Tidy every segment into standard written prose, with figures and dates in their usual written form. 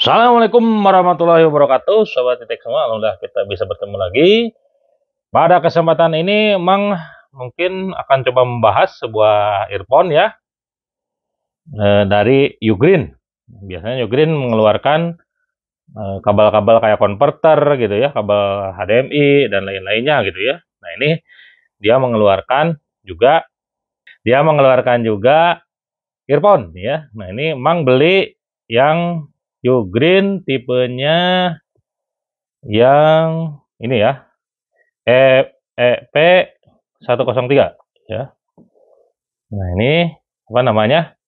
Assalamualaikum warahmatullahi wabarakatuh, sobat titik semua. Alhamdulillah kita bisa bertemu lagi. Pada kesempatan ini, Mang mungkin akan coba membahas sebuah earphone ya dari Ugreen. Biasanya Ugreen mengeluarkan kabel-kabel kayak konverter gitu ya, kabel HDMI dan lain-lainnya gitu ya. Nah ini dia mengeluarkan juga earphone ya. Nah ini Mang beli yang Ugreen tipenya yang ini ya, EP103 ya. Nah ini apa namanya,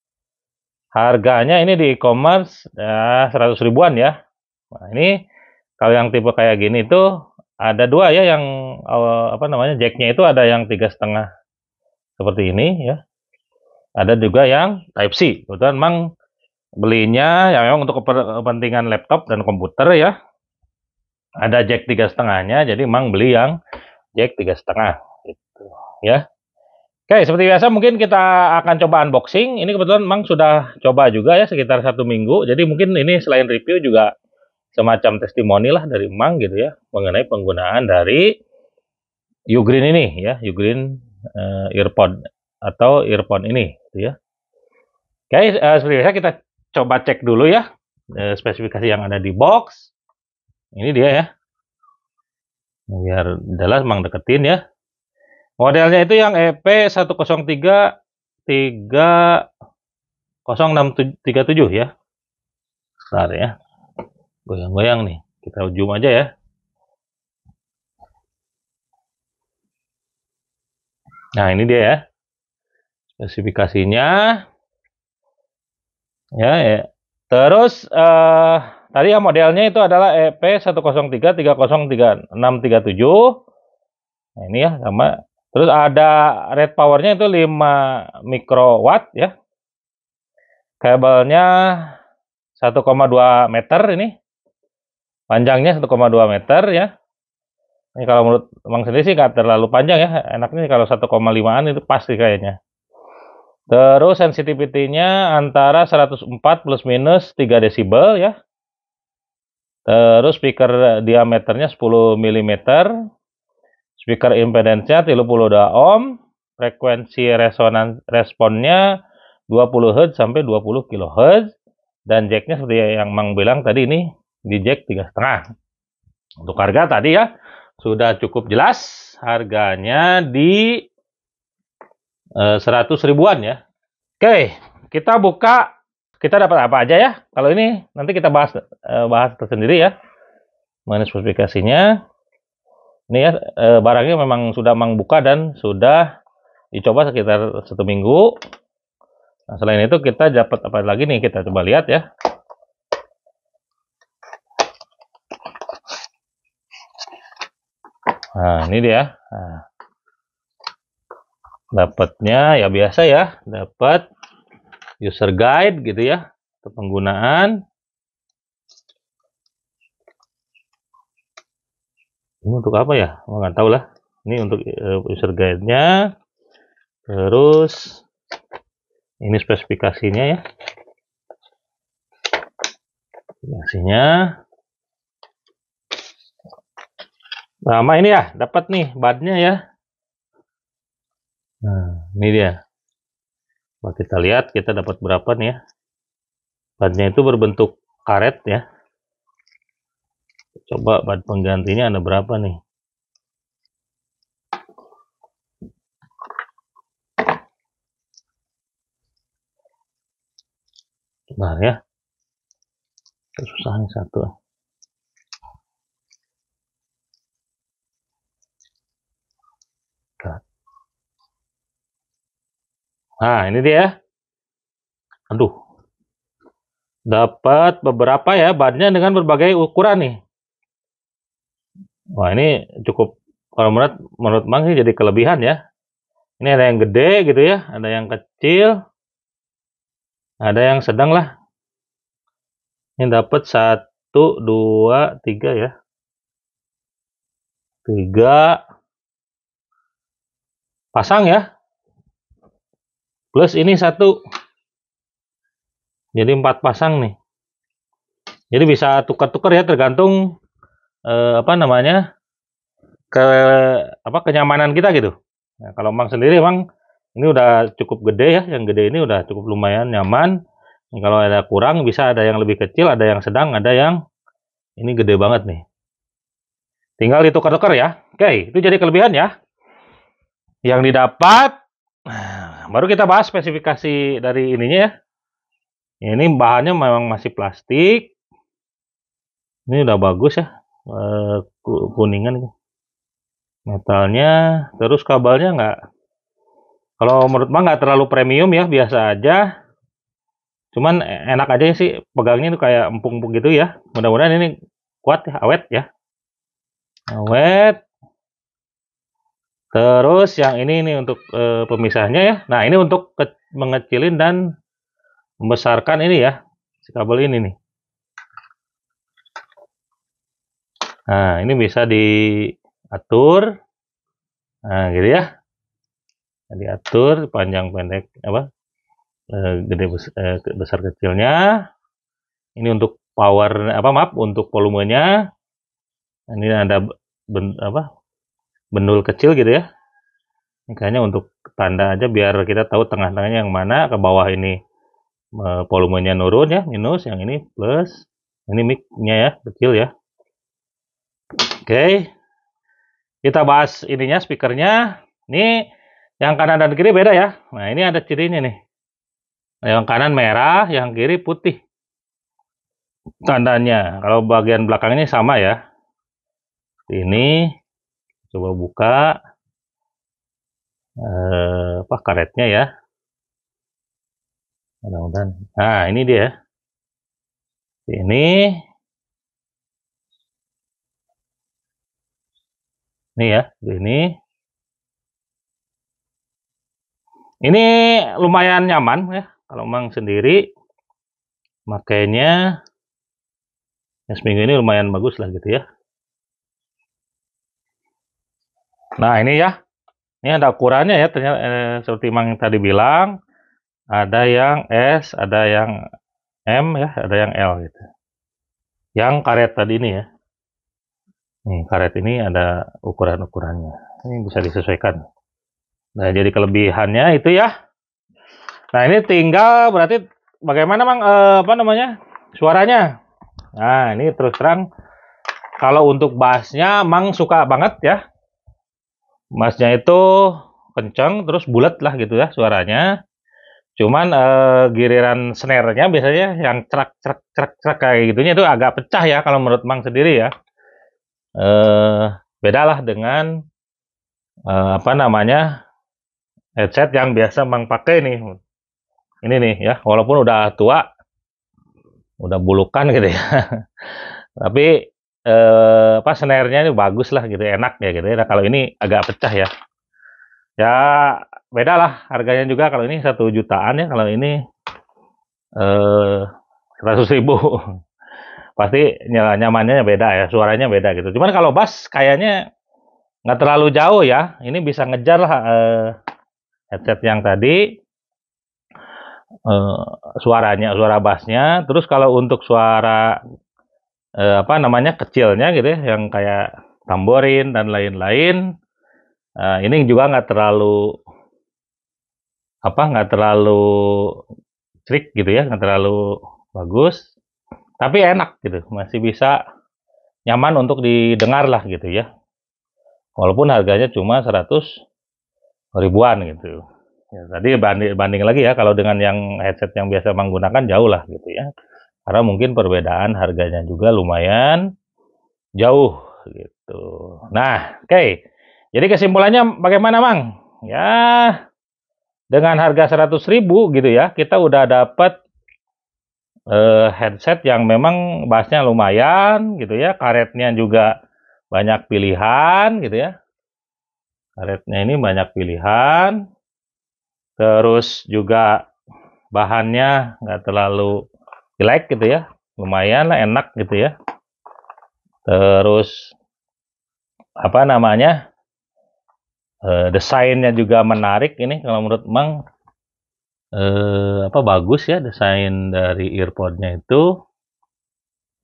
harganya ini di e-commerce 100 ribuan ya. Nah ini kalau yang tipe kayak gini tuh ada dua ya, yang apa namanya, jacknya itu ada yang 3,5 seperti ini ya, ada juga yang Type C. Kebetulan Mang belinya ya memang untuk kepentingan laptop dan komputer ya, ada jack 3,5-nya, jadi Mang beli yang jack 3,5 gitu ya. Oke, seperti biasa mungkin kita akan coba unboxing. Ini kebetulan Mang sudah coba juga ya sekitar 1 minggu. Jadi mungkin ini selain review juga semacam testimoni lah dari Mang gitu ya, mengenai penggunaan dari Ugreen ini ya, Ugreen earphone atau earphone ini gitu ya. Oke, seperti biasa kita coba cek dulu ya spesifikasi yang ada di box. Ini dia ya. Biar jelas Mang deketin ya. Modelnya itu yang EP103 30637 ya. Bentar ya. Goyang-goyang nih. Kita zoom aja ya. Nah, ini dia ya. Spesifikasinya. Ya. Terus tadi ya modelnya itu adalah EP103 3036637. Nah, ini ya sama. Terus ada rate powernya itu 5 mikrowatt ya. Kabelnya 1,2 meter ini. Panjangnya 1,2 meter ya. Ini kalau menurut Mang sendiri sih nggak terlalu panjang ya. Enaknya kalau 1,5-an itu pasti kayaknya. Terus sensitivity-nya antara 104 plus minus 3 desibel ya. Terus speaker diameternya 10 mm. Speaker impedance-nya 32 ohm. Frekuensi responnya 20 Hz sampai 20 kHz. Dan jacknya seperti yang Mang bilang tadi, ini di jack 3,5. Untuk harga tadi ya sudah cukup jelas, harganya di 100 ribuan ya. Oke, kita buka, kita dapat apa aja ya. Kalau ini nanti kita bahas tersendiri ya mengenai spesifikasinya. Ini ya barangnya memang sudah Mang buka dan sudah dicoba sekitar 1 minggu. Nah, selain itu kita dapat apa lagi nih, kita coba lihat ya. Nah, ini dia. Nah, dapatnya ya biasa ya, dapat user guide gitu ya untuk penggunaan. Ini untuk apa ya? Nggak tahu lah. Ini untuk user guide-nya. Terus ini spesifikasinya ya. Spesifikasinya. Sama ini ya, dapat nih badnya ya. Nah, ini dia. Coba kita lihat kita dapat berapa nih ya. Badnya itu berbentuk karet ya. Coba bad penggantinya ada berapa nih. Nah ya. Susah nih satu. Nah, ini dia. Aduh. Dapat beberapa ya badnya dengan berbagai ukuran nih. Wah, ini cukup, kalau menurut Mang sih jadi kelebihan ya. Ini ada yang gede gitu ya, ada yang kecil, ada yang sedang lah. Ini dapat 1, 2, 3 ya. 3 pasang ya. Plus ini 1. Jadi 4 pasang nih. Jadi bisa tukar-tukar ya, tergantung apa namanya, kenyamanan kita gitu. Nah, kalau Mang sendiri emang ini udah cukup gede ya, yang gede ini udah cukup lumayan nyaman. Kalau ada kurang bisa ada yang lebih kecil, ada yang sedang, ada yang ini gede banget nih. Tinggal ditukar-tukar ya. Oke, itu jadi kelebihan ya. Yang didapat, baru kita bahas spesifikasi dari ininya ya. Ini bahannya memang masih plastik. Ini udah bagus ya, kuningan ini. Metalnya, terus kabelnya nggak, kalau menurut Bang nggak terlalu premium ya, biasa aja. Cuman enak aja sih, pegangnya itu kayak empuk-empuk gitu ya. Mudah-mudahan ini kuat ya, awet ya. Awet. Terus yang ini untuk pemisahnya ya. Nah, ini untuk mengecilin dan membesarkan ini ya, si kabel ini nih. Nah, ini bisa diatur. Nah, gitu ya. Diatur panjang pendek apa? Gede besar kecilnya. Ini untuk power untuk volumenya. Ini ada bendul kecil gitu ya. Ini kayaknya untuk tanda aja biar kita tahu tengah-tengahnya yang mana. Ke bawah ini volumenya nurun ya, minus, yang ini plus. Ini mic-nya ya, kecil ya. Oke. Kita bahas ininya, speakernya. Ini yang kanan dan kiri beda ya. Nah, ini ada cirinya nih. Yang kanan merah, yang kiri putih. Tandanya. Kalau bagian belakangnya sama ya. Ini coba buka karetnya ya. Mudah-mudahan. Nah, ini dia. Ini ya, ini. Ini lumayan nyaman ya kalau Mang sendiri makainya. Ya, seminggu ini lumayan bagus lah gitu ya. Nah, ini ya. Ini ada ukurannya ya, ternyata seperti Mang tadi bilang, ada yang S, ada yang M ya, ada yang L gitu. Yang karet tadi ini ya. Nih, karet ini ada ukuran-ukurannya. Ini bisa disesuaikan. Nah, jadi kelebihannya itu ya. Nah, ini tinggal berarti bagaimana Mang suaranya. Nah, ini terus terang kalau untuk bassnya Mang suka banget ya. Bassnya itu kenceng terus bulat lah gitu ya suaranya. Cuman giliran snare-nya biasanya yang cerak kayak gitunya itu agak pecah ya kalau menurut Mang sendiri ya. Bedalah dengan headset yang biasa Mang pakai nih. Ini nih ya, walaupun udah tua, udah bulukan gitu ya. Tapi snare-nya ini bagus lah gitu, enak ya gitu ya. Nah, kalau ini agak pecah ya. Ya beda lah harganya juga, kalau ini 1 jutaan ya, kalau ini 100.000. Pasti nyamannya beda ya, suaranya beda gitu. Cuman kalau bass kayaknya nggak terlalu jauh ya. Ini bisa ngejar lah headset yang tadi suara bassnya. Terus kalau untuk suara kecilnya gitu ya, yang kayak tamborin dan lain-lain, ini juga nggak terlalu trik gitu ya, nggak terlalu bagus, tapi enak gitu, masih bisa nyaman untuk didengar lah gitu ya, walaupun harganya cuma 100 ribuan gitu ya. Tadi banding lagi ya, kalau dengan yang headset yang biasa menggunakan jauh lah gitu ya, karena mungkin perbedaan harganya juga lumayan jauh gitu. Nah, oke. Jadi kesimpulannya bagaimana, Mang? Ya, dengan harga 100.000 gitu ya, kita udah dapat headset yang memang bassnya lumayan gitu ya, karetnya juga banyak pilihan gitu ya. Karetnya ini banyak pilihan. Terus juga bahannya nggak terlalu jelek gitu ya, lumayan lah, enak gitu ya. Terus desainnya juga menarik ini kalau menurut Mang. Bagus ya desain dari earpodnya itu.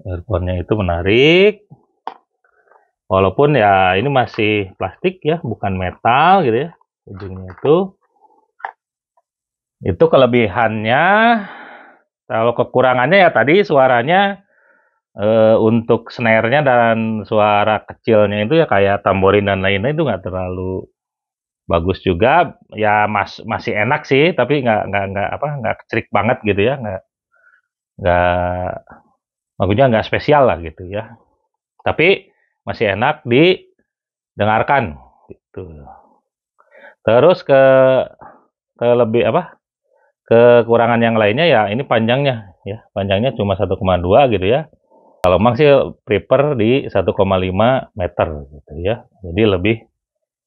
Earphone-nya itu menarik. Walaupun ya ini masih plastik ya, bukan metal gitu ya. Ujungnya itu kelebihannya. Kalau kekurangannya ya tadi suaranya untuk snare-nya dan suara kecilnya itu ya kayak tamborin dan lainnya itu nggak terlalu bagus juga. Ya masih enak sih, tapi nggak kecrik banget gitu ya, nggak maksudnya nggak spesial lah gitu ya. Tapi masih enak didengarkan gitu. Terus lebih kekurangan yang lainnya ya ini panjangnya ya. Panjangnya cuma 1,2 gitu ya. Kalau Mang sih prefer di 1,5 meter gitu ya. Jadi lebih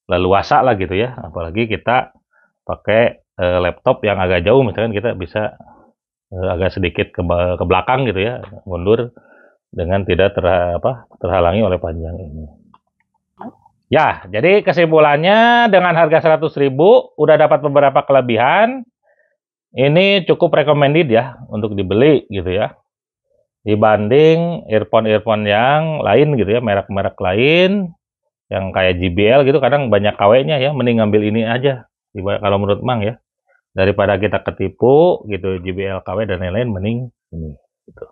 leluasa lah gitu ya. Apalagi kita pakai laptop yang agak jauh, misalkan kita bisa agak sedikit ke belakang gitu ya, mundur dengan tidak terhalangi oleh panjang ini. Ya, jadi kesimpulannya dengan harga 100.000 udah dapat beberapa kelebihan. Ini cukup recommended ya untuk dibeli gitu ya. Dibanding earphone yang lain gitu ya, merek-merek lain yang kayak JBL gitu kadang banyak KW-nya ya, mending ngambil ini aja. Kalau menurut Mang ya. Daripada kita ketipu gitu JBL KW dan lain-lain, mending ini gitu.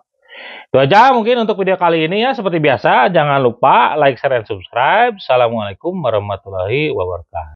Itu aja mungkin untuk video kali ini ya. Seperti biasa jangan lupa like, share, dan subscribe. Assalamualaikum warahmatullahi wabarakatuh.